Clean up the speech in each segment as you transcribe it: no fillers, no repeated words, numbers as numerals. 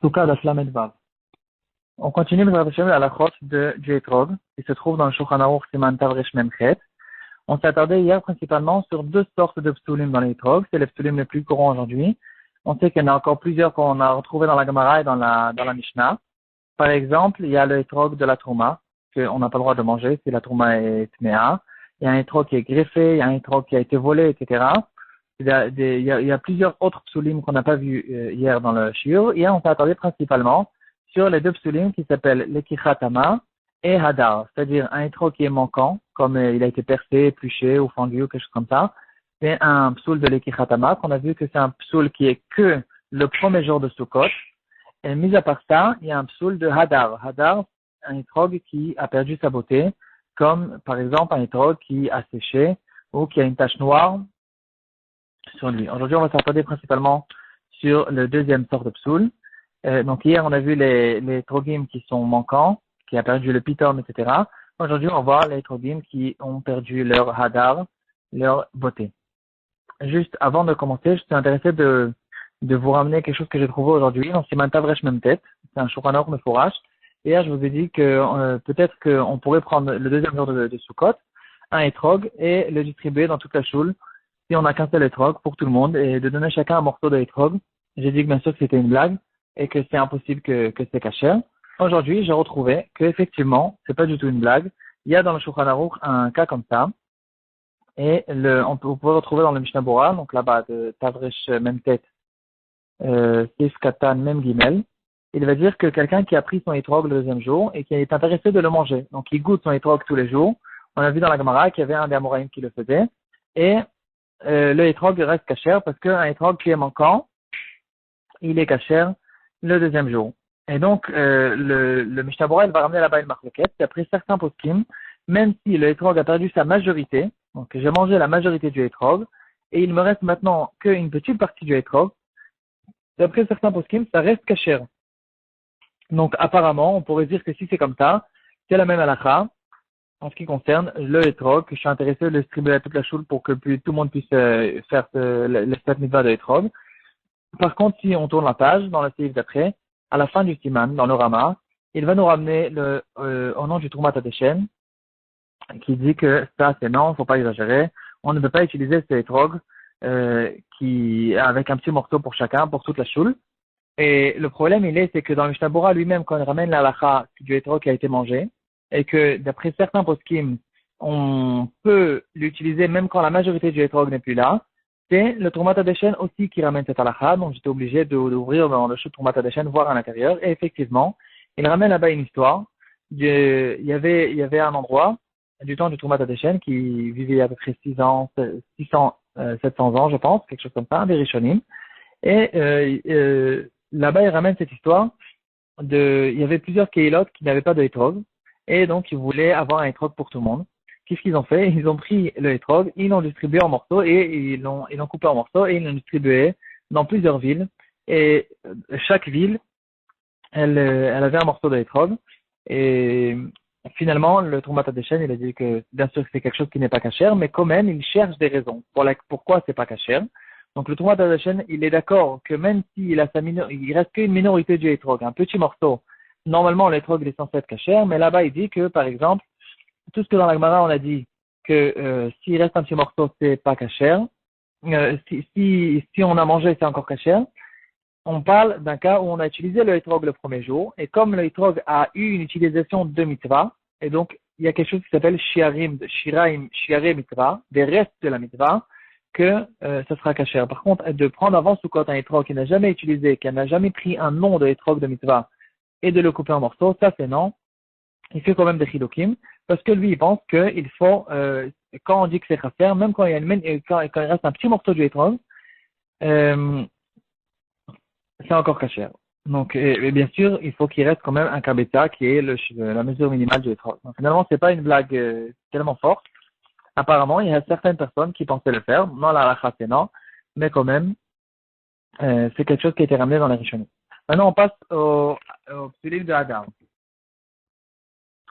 Souka d'Aflamed Vav. On continue le Hashem à la chôte du Etrog, qui se trouve dans le Shulchan Aruch Siman Tav Resh Mem Chet. On s'est attardé hier principalement sur deux sortes de psulim dans les Etrog. C'est les psulim les plus courants aujourd'hui. On sait qu'il y en a encore plusieurs qu'on a retrouvés dans la Gemara et dans la Mishnah. Par exemple, il y a le Etrog de la Trouma, qu'on n'a pas le droit de manger si la Trouma est Tmea. Il y a un Etrog qui est greffé, il y a un Etrog qui a été volé, etc. Il y a plusieurs autres psulim qu'on n'a pas vus hier dans le shiur. Hier, on s'est attardé principalement sur les deux psulim qui s'appellent l'ekichatama et hadar, c'est-à-dire un étrog qui est manquant, comme il a été percé, épluché ou fendu ou quelque chose comme ça. C'est un psoul de l'ekichatama qu'on a vu que c'est un psoul qui est que le premier jour de Sukkot. Et mis à part ça, il y a un psoul de hadar. Hadar, un étrog qui a perdu sa beauté, comme par exemple un étrog qui a séché ou qui a une tache noire sur lui. Aujourd'hui, on va s'attarder principalement sur le deuxième sort de psoul. Donc hier, on a vu les trogim qui sont manquants, qui a perdu le pitom, etc. Aujourd'hui, on va voir les trogim qui ont perdu leur hadar, leur beauté. Juste avant de commencer, je suis intéressé de vous ramener quelque chose que j'ai trouvé aujourd'hui dans Siman Tav Resh Mem Tet. C'est un Shulchan Aruch Meforash. Hier, je vous ai dit que peut-être qu'on pourrait prendre le deuxième jour de Sukkot, un etrog, et le distribuer dans toute la choule, si on n'a qu'un seul etrog pour tout le monde, et de donner chacun un morceau de etrog. J'ai dit que bien sûr que c'était une blague, et que c'est impossible que c'est caché. Aujourd'hui, j'ai retrouvé que effectivement, c'est pas du tout une blague. Il y a dans le Shulchan Aruch un cas comme ça, et vous pouvez retrouver dans le Mishnah Bora, donc là-bas de Tavresh Mem Tet, Sif Katan Mem Gimel. Il va dire que quelqu'un qui a pris son etrog le deuxième jour et qui est intéressé de le manger, donc il goûte son etrog tous les jours. On a vu dans la Gemara qu'il y avait un des Amoraïm qui le faisait, et le etrog reste cachère parce qu'un etrog qui est manquant, il est cachère le deuxième jour. Et donc, le Mishnah Bora, il va ramener là-bas une marloquette. D'après certains poskim, même si le etrog a perdu sa majorité, donc j'ai mangé la majorité du etrog, et il me reste maintenant qu'une petite partie du etrog, d'après certains poskim, ça reste cachère. Donc, apparemment, on pourrait dire que si c'est comme ça, c'est la même halakha en ce qui concerne le etrog, que je suis intéressé de le distribuer à toute la choule pour que tout le monde puisse faire le stat mitzvah de etrog. Par contre, si on tourne la page dans le séif d'après, à la fin du siman, dans le Rama, il va nous ramener au nom du Troumat Hadeshen, qui dit que ça c'est non, faut pas exagérer, on ne peut pas utiliser ces etrog avec un petit morceau pour chacun, pour toute la choule. Et le problème c'est que dans le Mishnah Bora lui-même, quand il ramène la halakha du etrog qui a été mangé, et que d'après certains poskim, on peut l'utiliser même quand la majorité du etrog n'est plus là, c'est le Troumat Hadeshen aussi qui ramène cette halakha, donc j'étais obligé d'ouvrir dans le chute Troumat Hadeshen, voir à l'intérieur, et effectivement, il ramène là-bas une histoire. Il y avait un endroit, du temps du Troumat Hadeshen, qui vivait il y a à peu près 700 ans, je pense, quelque chose comme ça, des Rishonim. Et là-bas, il ramène cette histoire il y avait plusieurs Keilot qui n'avaient pas de etrog, et donc ils voulaient avoir un etrog pour tout le monde. Qu'est-ce qu'ils ont fait? Ils ont pris le etrog, ils l'ont distribué en morceaux et ils l'ont coupé en morceaux et ils l'ont distribué dans plusieurs villes. Et chaque ville, elle avait un morceau de etrog. Et finalement, le Troumat Hadeshen, il a dit que bien sûr que c'est quelque chose qui n'est pas cachère, mais quand même, il cherche des raisons pourquoi c'est pas cachère. Donc le Troumat Hadeshen, il est d'accord que même s'il a il reste qu'une minorité du etrog, un petit morceau. Normalement, l'etrog est censé être cachère, mais là-bas, il dit que, par exemple, tout ce que dans la Gemara, on a dit que s'il reste un petit morceau, c'est pas cachère. Si on a mangé, c'est encore cachère. On parle d'un cas où on a utilisé le etrog le premier jour, et comme le etrog a eu une utilisation de mitzvah, et donc il y a quelque chose qui s'appelle shiare mitzvah, des restes de la mitzvah, que ça sera cachère. Par contre, de prendre avant Sukkot un etrog qui n'a jamais utilisé, qui n'a jamais pris un nom de etrog de mitzvah, et de le couper en morceaux, ça c'est non. Il fait quand même des chilokim, parce que lui, il pense qu'il faut, quand on dit que c'est chasser, même quand quand il reste un petit morceau du etrog, c'est encore cachère. Donc, et bien sûr, il faut qu'il reste quand même un kabetza qui est la mesure minimale du etrog. Donc, finalement, c'est pas une blague tellement forte. Apparemment, il y a certaines personnes qui pensaient le faire. Non, la halakha, c'est non. Mais quand même, c'est quelque chose qui a été ramené dans la Rishonim. Maintenant, on passe au psulim de Hadar.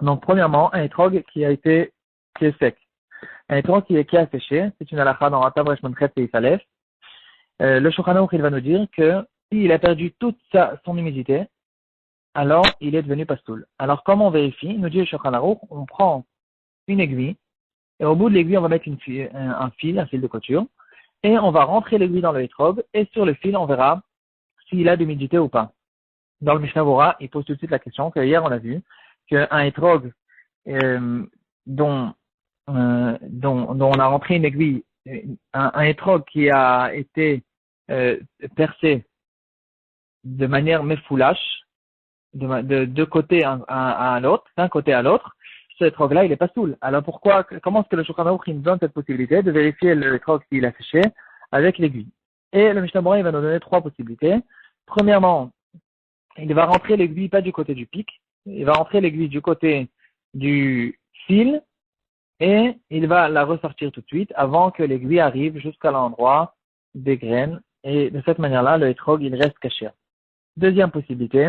Donc, premièrement, un etrog qui est sec. Un etrog qui a séché, c'est une halakha dans Tav Resh Mem Chet et Isalef. Le Shulchan Aruch, il va nous dire que s'il a perdu toute son humidité, alors il est devenu pastoul. Alors comment on vérifie? Nous dit le Shulchan Aruch, on prend une aiguille, et au bout de l'aiguille, on va mettre un fil de couture, et on va rentrer l'aiguille dans le hétrog, et sur le fil, on verra s'il a d'humidité ou pas. Dans le Mishnah Bora, il pose tout de suite la question que hier on a vu qu'un hétrog dont on a rentré une aiguille, un hétrog qui a été percé de manière méfoulache, de deux côtés à l'autre, d'un côté à l'autre, ce hétrog-là, il est pas saoul. Alors comment est-ce que le Shulchan Aruch nous donne cette possibilité de vérifier le hétrog s'il a séché avec l'aiguille? Et le Mishnah Bora, il va nous donner trois possibilités. Premièrement, il va rentrer l'aiguille pas du côté du pic, il va rentrer l'aiguille du côté du fil et il va la ressortir tout de suite avant que l'aiguille arrive jusqu'à l'endroit des graines et de cette manière-là, le hétrog, il reste caché. Deuxième possibilité,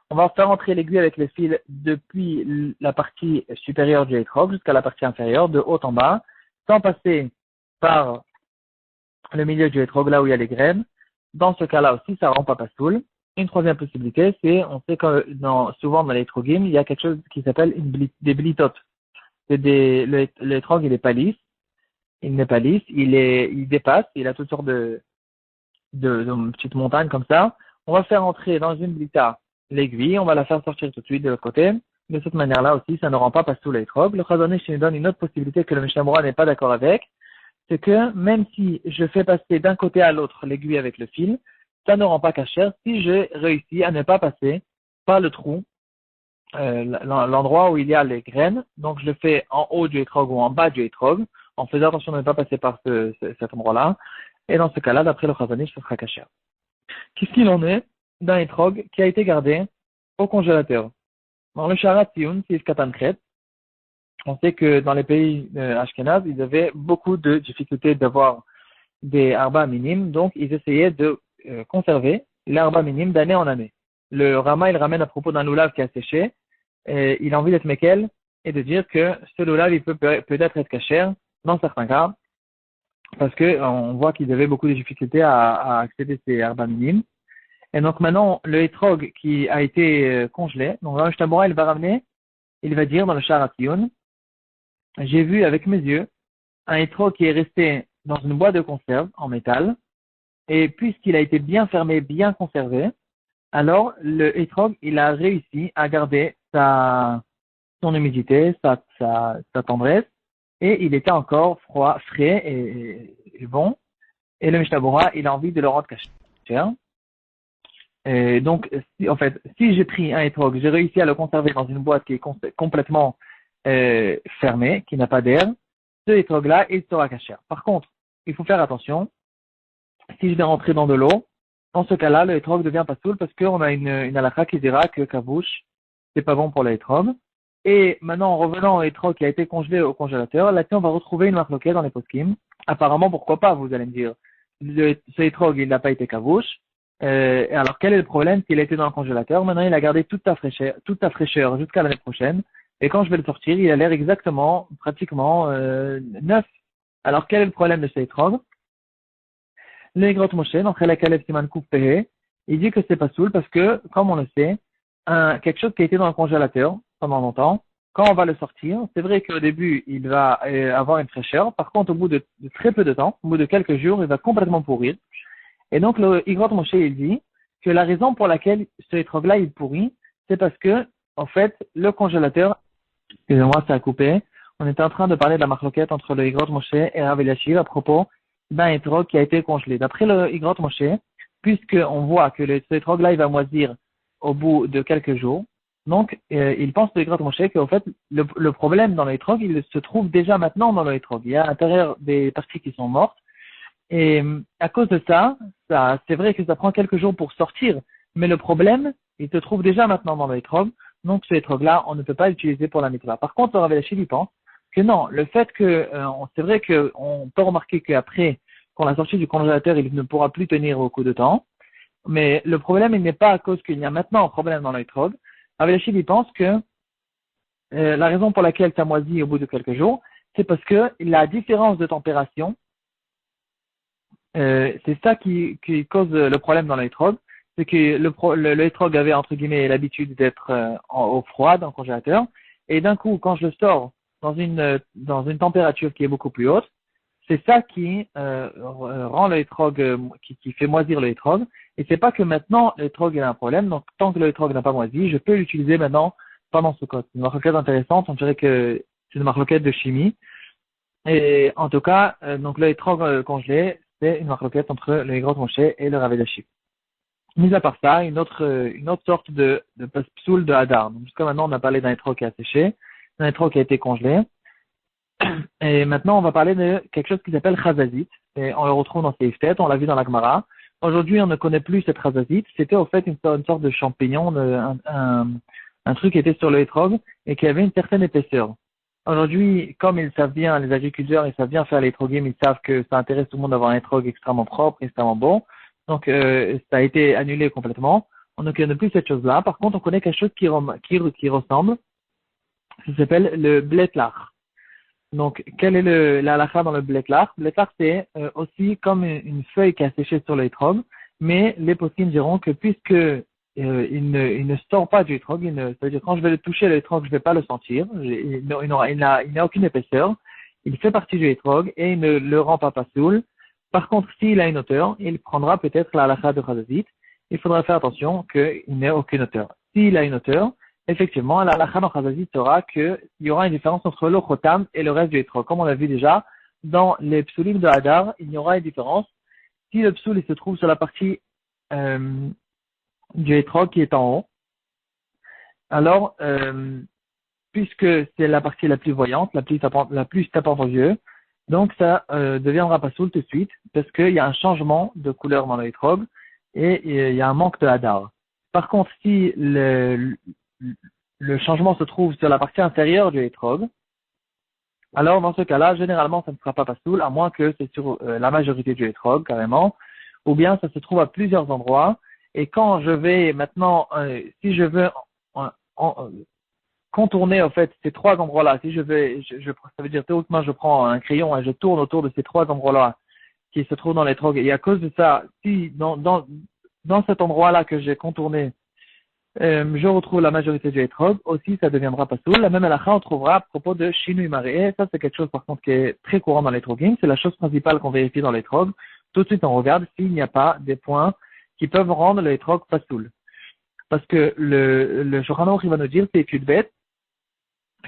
on va faire entrer l'aiguille avec le fil depuis la partie supérieure du hétrog jusqu'à la partie inférieure, de haut en bas, sans passer par le milieu du hétrog, là où il y a les graines. Dans ce cas-là aussi, ça rend pas pastoul. Une troisième possibilité, c'est, on sait que souvent dans les hétrogim, il y a quelque chose qui s'appelle des blitotes. Le hétrog, il est pas lisse. Il n'est pas lisse. Il dépasse. Il a toutes sortes de petites montagnes comme ça. On va faire entrer dans une blita l'aiguille. On va la faire sortir tout de suite de l'autre côté. De cette manière-là aussi, ça ne rend pas pastoul le hétrog. Le Chazon Ish nous donne une autre possibilité que le Mishnah Bora n'est pas d'accord avec. C'est que même si je fais passer d'un côté à l'autre l'aiguille avec le fil, ça ne rend pas cachère si je réussis à ne pas passer par le trou, l'endroit où il y a les graines. Donc je le fais en haut du hétrog ou en bas du hétrog, en faisant attention de ne pas passer par cet endroit-là. Et dans ce cas-là, d'après le Chazon Ish, ce sera cachère. Qu'est-ce qu'il en est d'un hétrog qui a été gardé au congélateur? Dans le Sharat Tziyun, Sif Katankret, on sait que dans les pays Ashkenaz, ils avaient beaucoup de difficultés d'avoir des arba minimes, donc ils essayaient de conserver l'arba minime d'année en année. Le Rama, il ramène à propos d'un loulav qui a séché, et il a envie d'être mékel et de dire que ce loulav, il peut peut-être être cachère dans certains cas, parce que on voit qu'ils avaient beaucoup de difficultés à accéder à ces arba minimes. Et donc maintenant, le hétrog qui a été congelé, donc le Mishnah Bora, il va ramener, il va dire dans le Sharat Tziyun, j'ai vu avec mes yeux un hétrog qui est resté dans une boîte de conserve en métal, et puisqu'il a été bien fermé, bien conservé, alors le hétrog, il a réussi à garder son humidité, sa tendresse, et il était encore froid, frais et bon. Et le Mishnah Bora, il a envie de le rendre caché. Et donc, si j'ai pris un hétrog, j'ai réussi à le conserver dans une boîte qui est complètement fermée, qui n'a pas d'air, ce hétrog-là, il sera caché. Par contre, il faut faire attention. Si je vais rentrer dans de l'eau, dans ce cas-là, le hétrog devient pas saoul parce qu'on a une halakha qui dira que kavouche, c'est pas bon pour le hétrog. Et maintenant, en revenant au hétrog qui a été congelé au congélateur, là-dessus, on va retrouver une marloquette dans les poskim. Apparemment, pourquoi pas, vous allez me dire. Ce hétrog, il n'a pas été kavouche. Alors, quel est le problème s'il a été dans le congélateur? Maintenant, il a gardé toute sa fraîcheur jusqu'à l'année prochaine. Et quand je vais le sortir, il a l'air pratiquement neuf. Alors, quel est le problème de ce hétrog? Le Igrot Moshe, donc la Kalef Siman Kouf Pehe, il dit que c'est pas saoul parce que, comme on le sait, quelque chose qui a été dans le congélateur pendant longtemps, quand on va le sortir, c'est vrai qu'au début, il va avoir une fraîcheur. Par contre, au bout de très peu de temps, au bout de quelques jours, il va complètement pourrir. Et donc, le Igrot Moshe, il dit que la raison pour laquelle ce hétrog-là, il pourrit, c'est parce que, en fait, le congélateur, excusez-moi, ça a coupé. On était en train de parler de la marloquette entre le Igrot Moshe et Rav Eliashiv à propos d'un hétrog qui a été congelé. D'après le Igrot Moshe, puisqu'on voit que ce hétrog-là, il va moisir au bout de quelques jours, donc il pense le Igrot Moshe qu'en fait, le problème dans le hétrog, il se trouve déjà maintenant dans le hétrog. Il y a à l'intérieur des parties qui sont mortes. Et à cause de ça, c'est vrai que ça prend quelques jours pour sortir, mais le problème, il se trouve déjà maintenant dans le hétrog. Donc ce hétrog-là, on ne peut pas l'utiliser pour la mitzvah. Par contre, le Rav Eliashiv, il pense que non, le fait que, c'est vrai qu'on peut remarquer qu'après, qu'on l'a sorti du congélateur, il ne pourra plus tenir beaucoup de temps. Mais le problème, il n'est pas à cause qu'il y a maintenant un problème dans le hétrog. Rav Eliashiv, il pense que la raison pour laquelle ça moisit au bout de quelques jours, c'est parce que la différence de température, c'est ça qui cause le problème dans le hétrog. c'est que le etrog avait, entre guillemets, l'habitude d'être en eau froide, en congélateur, et d'un coup, quand je le sors dans une température qui est beaucoup plus haute, c'est ça qui rend le etrog, qui fait moisir le etrog, et c'est pas que maintenant le etrog a un problème, donc tant que le etrog n'a pas moisi, je peux l'utiliser maintenant pendant ce code. C'est une marloquette intéressante, on dirait que c'est une marloquette de chimie, et en tout cas, donc le etrog congelé, c'est une marloquette entre le Igrot Moshe et le Rav Elachiv. Mis à part ça, une autre sorte de psoul de Hadar. Donc, jusqu'à maintenant, on a parlé d'un étrog qui a séché, d'un étrog qui a été congelé. Et maintenant, on va parler de quelque chose qui s'appelle chazazit. Et on le retrouve dans ses têtes, on l'a vu dans la Gemara. Aujourd'hui, on ne connaît plus cette chazazit. C'était au fait une sorte de champignon, un truc qui était sur le étrog et qui avait une certaine épaisseur. Aujourd'hui, comme ils savent bien, les agriculteurs, ils savent bien faire les étrogim, ils savent que ça intéresse tout le monde d'avoir un étrog extrêmement propre, extrêmement bon. Donc, ça a été annulé complètement. On ne connaît plus cette chose-là. Par contre, on connaît quelque chose qui ressemble. Ça s'appelle le blétlach. Donc, quel est la halakha dans le blétlach? Blétlach, c'est aussi comme une feuille qui a séché sur l'étrog, mais les poskim diront que puisque il ne sort pas du étrog, c'est-à-dire quand je vais le toucher l'étrog, je ne vais pas le sentir, il n'a aucune épaisseur, il fait partie du étrog et il ne le rend pas pasoul. Par contre, s'il a une hauteur, il prendra peut-être la halakha de chazazit. Il faudra faire attention qu'il n'ait aucune hauteur. S'il a une hauteur, effectivement, la halakha dans chazazit sera qu'il y aura une différence entre le chotam et le reste du étrog. Comme on l'a vu déjà, dans les psulim de Hadar, il y aura une différence. Si le psoul il se trouve sur la partie du étrog qui est en haut, alors, puisque c'est la partie la plus voyante, la plus tapante aux yeux, donc ça deviendra pas soul tout de suite, parce qu'il y a un changement de couleur dans l'étrog et il y a un manque de hadar. Par contre, si le changement se trouve sur la partie inférieure du étrog, alors dans ce cas-là, généralement, ça ne sera pas pasoul, à moins que c'est sur la majorité du étrog, carrément, ou bien ça se trouve à plusieurs endroits, et quand je vais maintenant, si je veux contourner en fait ces trois endroits-là, si ça veut dire théoriquement je prends un crayon et je tourne autour de ces trois endroits-là qui se trouvent dans l'étrog, et à cause de ça, si dans cet endroit-là que j'ai contourné, je retrouve la majorité du étrog, aussi ça deviendra pas soul. La même halakha on trouvera à propos de Shinui Maré. Ça c'est quelque chose par contre qui est très courant dans l'étrogim, c'est la chose principale qu'on vérifie dans l'étrog. Tout de suite on regarde s'il n'y a pas des points qui peuvent rendre l'étrog pas soul. Parce que le Shulchan Aruch va nous dire, c'est étude bête,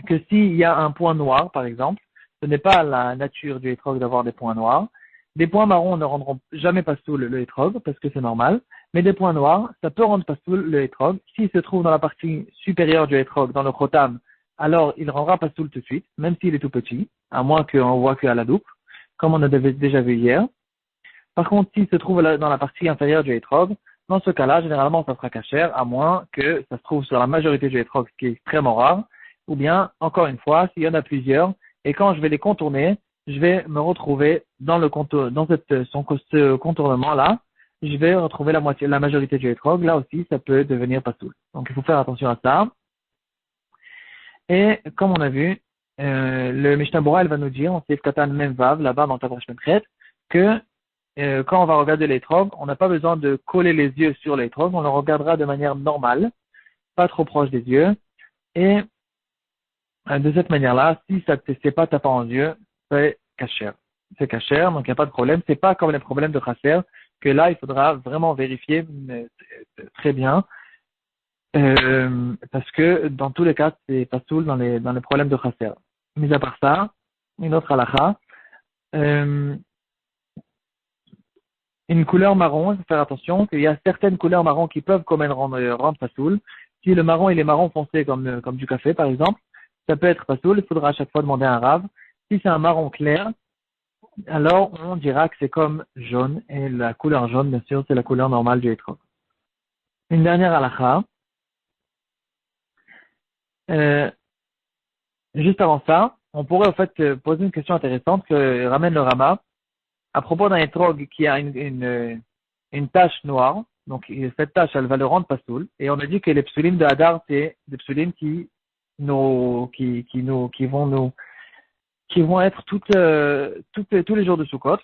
que s'il y a un point noir par exemple, ce n'est pas la nature du étrog d'avoir des points noirs. Des points marrons ne rendront jamais pas soul le étrog parce que c'est normal. Mais des points noirs, ça peut rendre pas soul le étrog. S'il se trouve dans la partie supérieure du étrog, dans le chotam, alors il rendra pas soul tout de suite, même s'il est tout petit, à moins qu'on voit qu'à la loupe, comme on a déjà vu hier. Par contre, s'il se trouve dans la partie inférieure du étrog, dans ce cas-là, généralement, ça sera cachère, à moins que ça se trouve sur la majorité du étrog, ce qui est extrêmement rare, ou bien, encore une fois, s'il y en a plusieurs, et quand je vais les contourner, je vais me retrouver dans ce contournement-là, je vais retrouver la majorité du étrog. Là aussi, ça peut devenir pas soul. Donc, il faut faire attention à ça. Et, comme on a vu, le Mishnah Bora, elle va nous dire, en Seif Katan Memvav, là-bas dans Tabrash Memchet, que quand on va regarder l'étrog, on n'a pas besoin de coller les yeux sur l'étrog, on le regardera de manière normale, pas trop proche des yeux. Et de cette manière-là, si ça ne t'est pas tapant aux yeux, c'est cachère. C'est cachère, donc il n'y a pas de problème. C'est pas comme les problèmes de chasser, que là, il faudra vraiment vérifier très bien. Parce que dans tous les cas, c'est pas soul dans les problèmes de chasser. Mis à part ça, une autre halakha, une couleur marron, il faut faire attention qu'il y a certaines couleurs marron qui peuvent quand même rendre pas soul. Si le marron il est marron foncé comme du café par exemple, ça peut être pas soul, il faudra à chaque fois demander un rave. Si c'est un marron clair, alors on dira que c'est comme jaune, et la couleur jaune, bien sûr, c'est la couleur normale du étrog. Une dernière halakha. Juste avant ça, on pourrait en fait poser une question intéressante que ramène le Rama à propos d'un étrog qui a une tache noire. Donc cette tache, elle va le rendre pas soul. Et on a dit que les psulim de Hadar, c'est des psulim qui vont être tous les jours de Sukkot.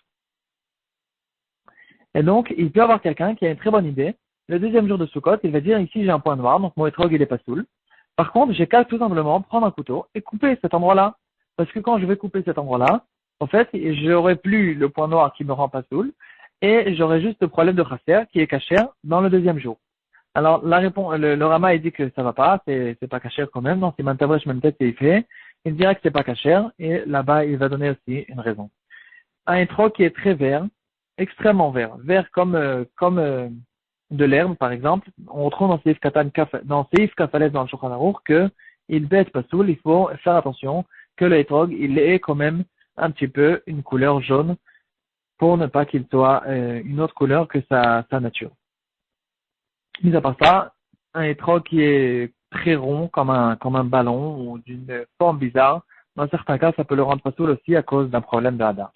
Et donc, il peut y avoir quelqu'un qui a une très bonne idée le deuxième jour de Sukkot, il va dire ici j'ai un point noir, donc mon étrog il est pas saoul. Par contre, j'ai qu'à tout simplement prendre un couteau et couper cet endroit-là. Parce que quand je vais couper cet endroit-là, en fait, j'aurai plus le point noir qui me rend pas saoul et j'aurai juste le problème de chasser qui est caché dans le deuxième jour. Alors, la réponse, le Rama, il dit que ça va pas, c'est pas caché quand même, non, c'est Mantavresh même tête, c'est fait. Il dira que c'est pas caché et là-bas, il va donner aussi une raison. Un étrog qui est très vert, extrêmement vert, vert comme de l'herbe, par exemple. On retrouve dans Seif Katan, dans Seif Kafalès dans le Shulchan Aruch que il baisse pas soul, il faut faire attention que le hétrog, il ait quand même un petit peu une couleur jaune pour ne pas qu'il soit une autre couleur que sa nature. Mis à part ça, un hétrog qui est très rond comme un ballon ou d'une forme bizarre, dans certains cas, ça peut le rendre pas soul aussi à cause d'un problème de hadar.